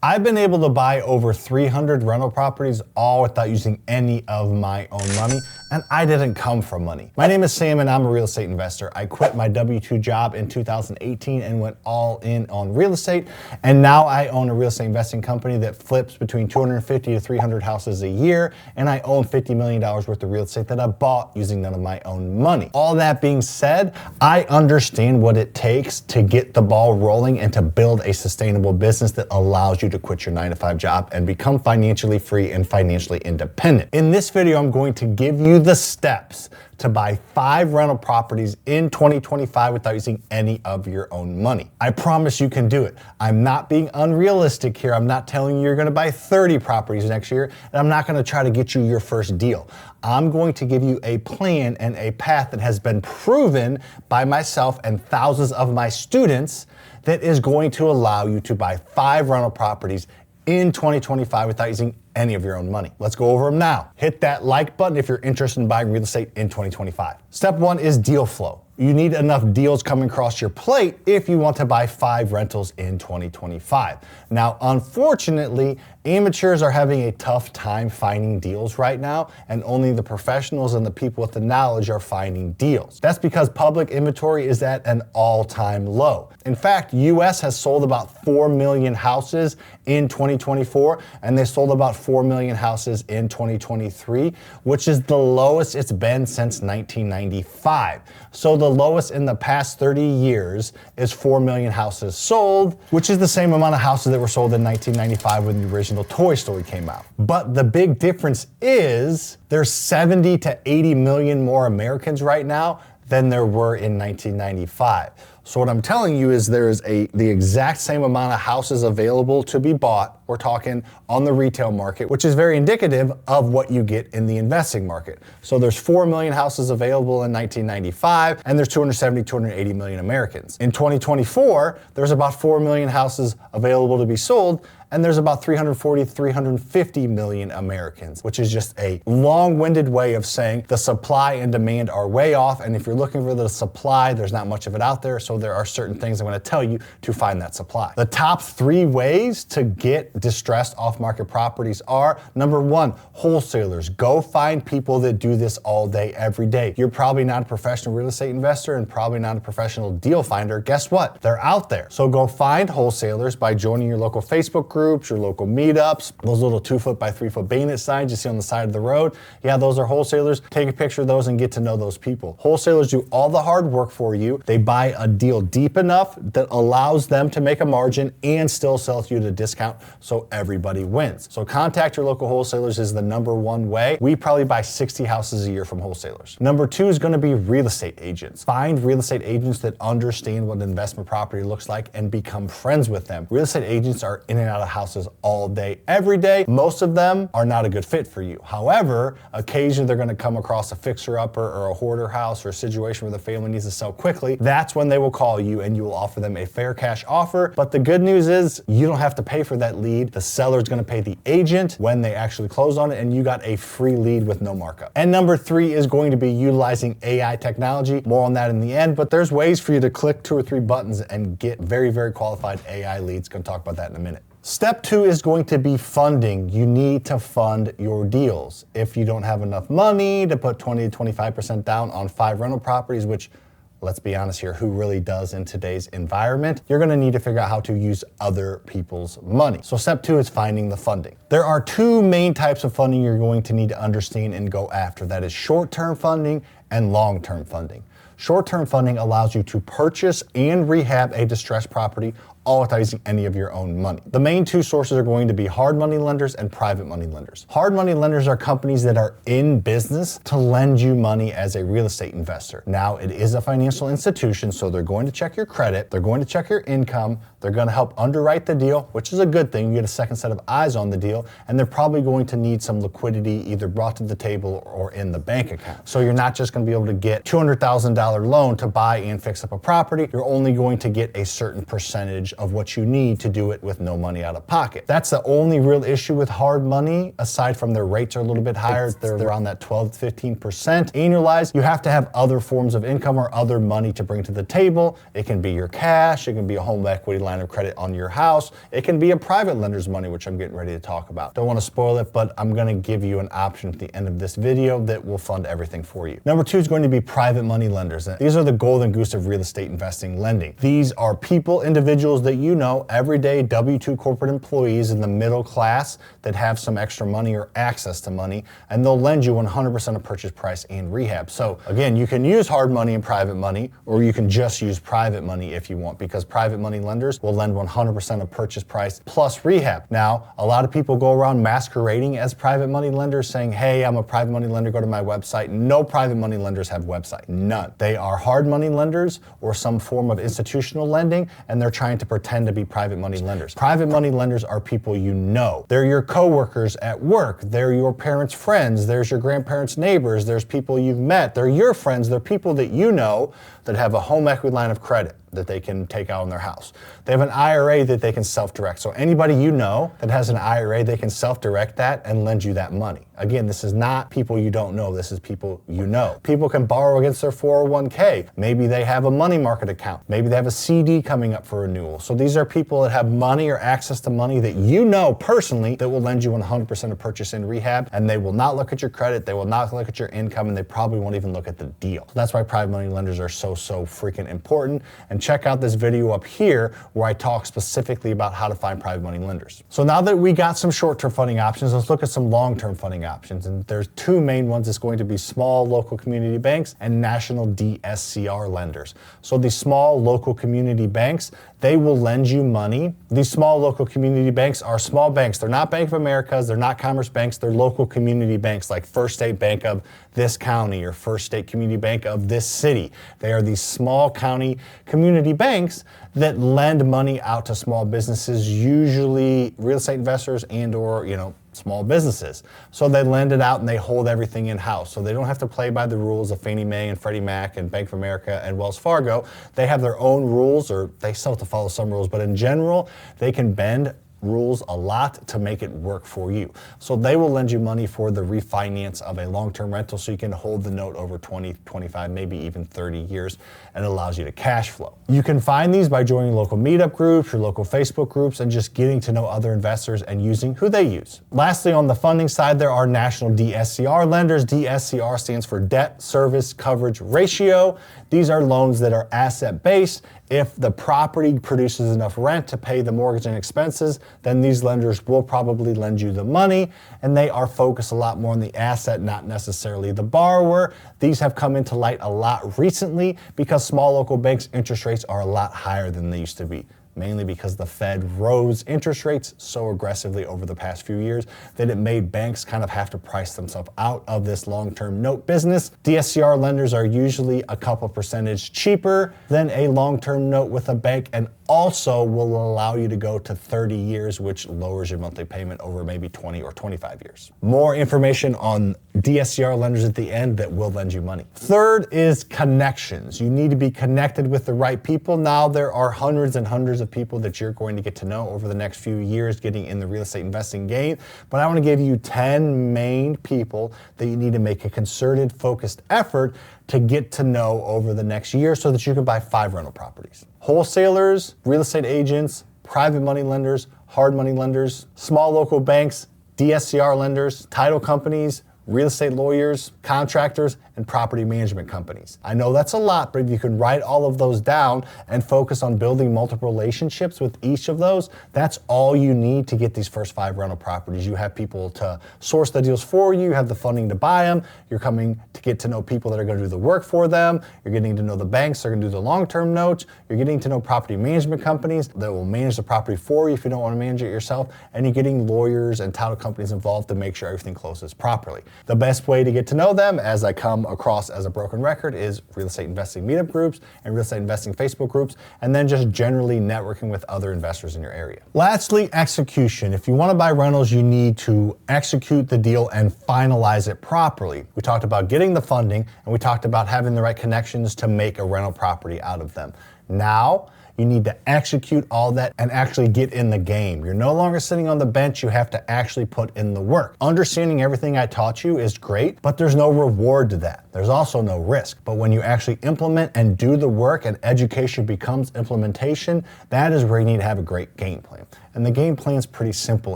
I've been able to buy over 300 rental properties all without using any of my own money, and I didn't come from money. My name is Sam and I'm a real estate investor. I quit my W-2 job in 2018 and went all in on real estate, and now I own a real estate investing company that flips between 250 to 300 houses a year, and I own $50 million worth of real estate that I bought using none of my own money. All that being said, I understand what it takes to get the ball rolling and to build a sustainable business that allows you to quit your 9-to-5 job and become financially free and financially independent. In this video, I'm going to give you the steps to buy 5 rental properties in 2025 without using any of your own money. I promise you can do it. I'm not being unrealistic here. I'm not telling you you're gonna buy 30 properties next year, and I'm not gonna try to get you your first deal. I'm going to give you a plan and a path that has been proven by myself and thousands of my students that is going to allow you to buy 5 rental properties in 2025 without using any of your own money. Let's go over them now. Hit that like button if you're interested in buying real estate in 2025. Step 1 is deal flow. You need enough deals coming across your plate if you want to buy 5 rentals in 2025. Now, unfortunately, amateurs are having a tough time finding deals right now, and only the professionals and the people with the knowledge are finding deals. That's because public inventory is at an all-time low. In fact, US has sold about 4 million houses in 2024, and they sold about 4 million houses in 2023, which is the lowest it's been since 1995. So the lowest in the past 30 years is 4 million houses sold, which is the same amount of houses that were sold in 1995 when the original Toy Story came out. But the big difference is there's 70 to 80 million more Americans right now than there were in 1995. So what I'm telling you is there's the exact same amount of houses available to be bought. We're talking on the retail market, which is very indicative of what you get in the investing market. So there's 4 million houses available in 1995, and there's 270, 280 million Americans. In 2024, there's about 4 million houses available to be sold, and there's about 340, 350 million Americans, which is just a long-winded way of saying the supply and demand are way off, and if you're looking for the supply, there's not much of it out there, so there are certain things I'm gonna tell you to find that supply. The top 3 ways to get distressed off-market properties are, number 1, wholesalers. Go find people that do this all day, every day. You're probably not a professional real estate investor and probably not a professional deal finder. Guess what? They're out there. So go find wholesalers by joining your local Facebook groups, your local meetups, those little 2-foot by 3-foot bayonet signs you see on the side of the road. Yeah, those are wholesalers. Take a picture of those and get to know those people. Wholesalers do all the hard work for you. They buy a deal deep enough that allows them to make a margin and still sell to you at a discount, so everybody wins. So contact your local wholesalers is the number 1 way. We probably buy 60 houses a year from wholesalers. Number 2 is gonna be real estate agents. Find real estate agents that understand what an investment property looks like and become friends with them. Real estate agents are in and out of houses all day, every day. Most of them are not a good fit for you. However, occasionally they're gonna come across a fixer-upper or a hoarder house or a situation where the family needs to sell quickly. That's when they will call you and you will offer them a fair cash offer. But the good news is you don't have to pay for that lead. The seller's gonna pay the agent when they actually close on it, and you got a free lead with no markup. And number 3 is going to be utilizing AI technology. More on that in the end, but there's ways for you to click 2 or 3 buttons and get very, very qualified AI leads. Gonna talk about that in a minute. Step 2 is going to be funding. You need to fund your deals. If you don't have enough money to put 20 to 25% down on 5 rental properties, which, let's be honest here, who really does in today's environment? You're gonna need to figure out how to use other people's money. So step 2 is finding the funding. There are 2 main types of funding you're going to need to understand and go after. That is short-term funding and long-term funding. Short-term funding allows you to purchase and rehab a distressed property all without using any of your own money. The main 2 sources are going to be hard money lenders and private money lenders. Hard money lenders are companies that are in business to lend you money as a real estate investor. Now, it is a financial institution, so they're going to check your credit, they're going to check your income, they're gonna help underwrite the deal, which is a good thing. You get a second set of eyes on the deal, and they're probably going to need some liquidity either brought to the table or in the bank account. So you're not just gonna be able to get $200,000 loan to buy and fix up a property. You're only going to get a certain percentage percentage of what you need to do it with no money out of pocket. That's the only real issue with hard money, aside from their rates are a little bit higher. They're around that 12 to 15% annualized. You have to have other forms of income or other money to bring to the table. It can be your cash, it can be a home equity line of credit on your house, it can be a private lender's money, which I'm getting ready to talk about. Don't want to spoil it, but I'm going to give you an option at the end of this video that will fund everything for you. Number two is going to be private money lenders. These are the golden goose of real estate investing lending. These are people, individuals that you know, everyday W-2 corporate employees in the middle class that have some extra money or access to money, and they'll lend you 100% of purchase price and rehab. So again, you can use hard money and private money, or you can just use private money if you want, because private money lenders will lend 100% of purchase price plus rehab. Now, a lot of people go around masquerading as private money lenders saying, hey, I'm a private money lender, go to my website. No private money lenders have website, none. They are hard money lenders or some form of institutional lending, and they're trying to pretend to be private money lenders. Private money lenders are people you know. They're your coworkers at work. They're your parents' friends. There's your grandparents' neighbors. There's people you've met. They're your friends. They're people that you know that have a home equity line of credit that they can take out on their house. They have an IRA that they can self-direct. So anybody you know that has an IRA, they can self-direct that and lend you that money. Again, this is not people you don't know. This is people you know. People can borrow against their 401k. Maybe they have a money market account. Maybe they have a CD coming up for renewal. So these are people that have money or access to money that you know personally that will lend you 100% of purchase and rehab, and they will not look at your credit, they will not look at your income, and they probably won't even look at the deal. So that's why private money lenders are so freaking important. And check out this video up here where I talk specifically about how to find private money lenders. So now that we got some short-term funding options, let's look at some long-term funding options. And there's two main ones. It's going to be small local community banks and national DSCR lenders. So these small local community banks, they will lend you money. These small local community banks are small banks. They're not Bank of America's, they're not Commerce Banks, they're local community banks like First State Bank of this county or First State Community Bank of this city. They are these small county community banks that lend money out to small businesses, usually real estate investors and or, small businesses. So they lend it out and they hold everything in-house. So they don't have to play by the rules of Fannie Mae and Freddie Mac and Bank of America and Wells Fargo. They have their own rules, or they still have to follow some rules, but in general, they can bend rules a lot to make it work for you. So they will lend you money for the refinance of a long-term rental so you can hold the note over 20, 25, maybe even 30 years, and it allows you to cash flow. You can find these by joining local meetup groups, your local Facebook groups, and just getting to know other investors and using who they use. Lastly, on the funding side, there are national DSCR lenders. DSCR stands for Debt Service Coverage Ratio. These are loans that are asset-based. If the property produces enough rent to pay the mortgage and expenses, then these lenders will probably lend you the money, and they are focused a lot more on the asset, not necessarily the borrower. These have come into light a lot recently because small local banks' interest rates are a lot higher than they used to be, mainly because the Fed rose interest rates so aggressively over the past few years that it made banks kind of have to price themselves out of this long-term note business. DSCR lenders are usually a couple percentage cheaper than a long-term note with a bank, and also will allow you to go to 30 years, which lowers your monthly payment over maybe 20 or 25 years. More information on DSCR lenders at the end that will lend you money. Third is connections. You need to be connected with the right people. Now there are hundreds and hundreds of people that you're going to get to know over the next few years getting in the real estate investing game, but I want to give you 10 main people that you need to make a concerted, focused effort to get to know over the next year so that you can buy 5 rental properties. Wholesalers, real estate agents, private money lenders, hard money lenders, small local banks, DSCR lenders, title companies, real estate lawyers, contractors, and property management companies. I know that's a lot, but if you can write all of those down and focus on building multiple relationships with each of those, that's all you need to get these first 5 rental properties. You have people to source the deals for you, you have the funding to buy them, you're coming to get to know people that are going to do the work for them, you're getting to know the banks that are going to do the long-term notes, you're getting to know property management companies that will manage the property for you if you don't want to manage it yourself, and you're getting lawyers and title companies involved to make sure everything closes properly. The best way to get to know them, as I come across as a broken record, is real estate investing meetup groups and real estate investing Facebook groups, and then just generally networking with other investors in your area. Lastly, execution. If you want to buy rentals, you need to execute the deal and finalize it properly. We talked about getting the funding, and we talked about having the right connections to make a rental property out of them. Now, You need to execute all that and actually get in the game. You're no longer sitting on the bench. You have to actually put in the work. Understanding everything I taught you is great, but there's no reward to that. There's also no risk. But when you actually implement and do the work and education becomes implementation, that is where you need to have a great game plan. And the game plan is pretty simple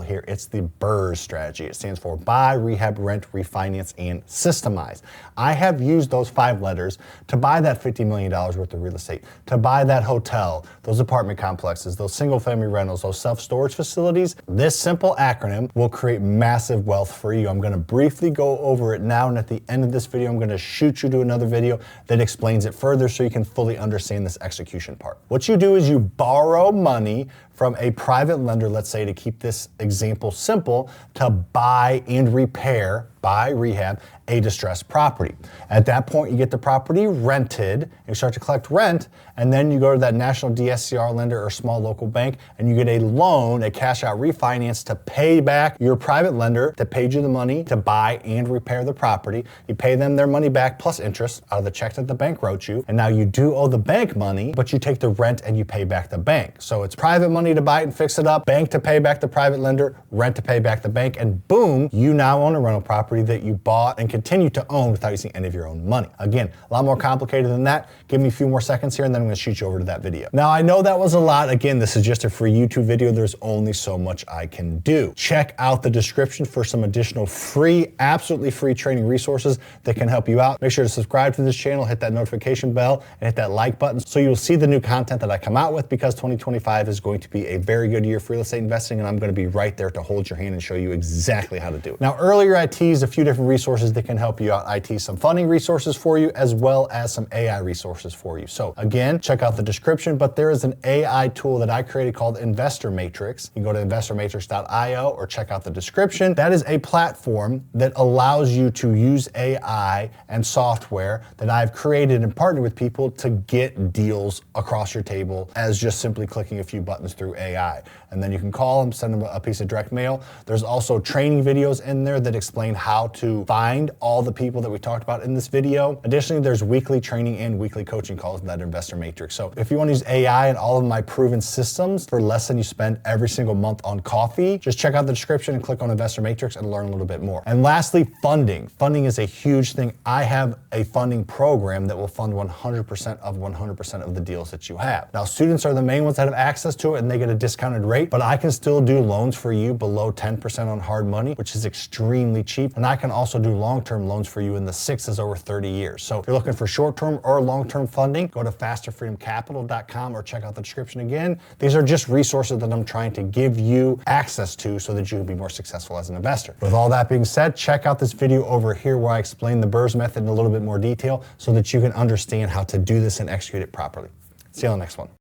here. It's the BRRRR strategy. It stands for buy, rehab, rent, refinance, and systemize. I have used those 5 letters to buy that $50 million worth of real estate, to buy that hotel, those apartment complexes, those single family rentals, those self-storage facilities. This simple acronym will create massive wealth for you. I'm gonna briefly go over it now, and at the end of this video, I'm gonna shoot you to another video that explains it further so you can fully understand this execution part. What you do is you borrow money from a private lender, let's say, to keep this example simple, to buy and repair, buy, rehab, a distressed property. At that point, you get the property rented, and you start to collect rent, and then you go to that national DSCR lender or small local bank, and you get a loan, a cash out refinance to pay back your private lender that paid you the money to buy and repair the property. You pay them their money back plus interest out of the check that the bank wrote you, and now you do owe the bank money, but you take the rent and you pay back the bank. So it's private money to buy it and fix it up, bank to pay back the private lender, rent to pay back the bank, and boom, you now own a rental property that you bought and continue to own without using any of your own money. Again, a lot more complicated than that. Give me a few more seconds here and then I'm gonna shoot you over to that video. Now, I know that was a lot. Again, this is just a free YouTube video. There's only so much I can do. Check out the description for some additional free, absolutely free training resources that can help you out. Make sure to subscribe to this channel, hit that notification bell, and hit that like button so you'll see the new content that I come out with, because 2025 is going to be a very good year for real estate investing, and I'm gonna be right there to hold your hand and show you exactly how to do it. Now, earlier I teased a few different resources that can help you out. I teased some funding resources for you as well as some AI resources for you. So again, check out the description, but there is an AI tool that I created called Investor Matrix. You can go to investormatrix.io or check out the description. That is a platform that allows you to use AI and software that I've created and partnered with people to get deals across your table as just simply clicking a few buttons through AI. And then you can call them, send them a piece of direct mail. There's also training videos in there that explain how to find all the people that we talked about in this video. Additionally, there's weekly training and weekly coaching calls in that Investor Matrix. So if you want to use AI and all of my proven systems for less than you spend every single month on coffee, just check out the description and click on Investor Matrix and learn a little bit more. And lastly, funding. Funding is a huge thing. I have a funding program that will fund 100% of the deals that you have. Now, students are the main ones that have access to it and they get a discounted rate, but I can still do loans for you below 10% on hard money, which is extremely cheap. And I can also do long-term loans for you in the 6s over 30 years. So if you're looking for short-term or long-term funding, go to fasterfreedomcapital.com or check out the description again. These are just resources that I'm trying to give you access to so that you can be more successful as an investor. With all that being said, check out this video over here where I explain the BRRRR method in a little bit more detail so that you can understand how to do this and execute it properly. See you on the next one.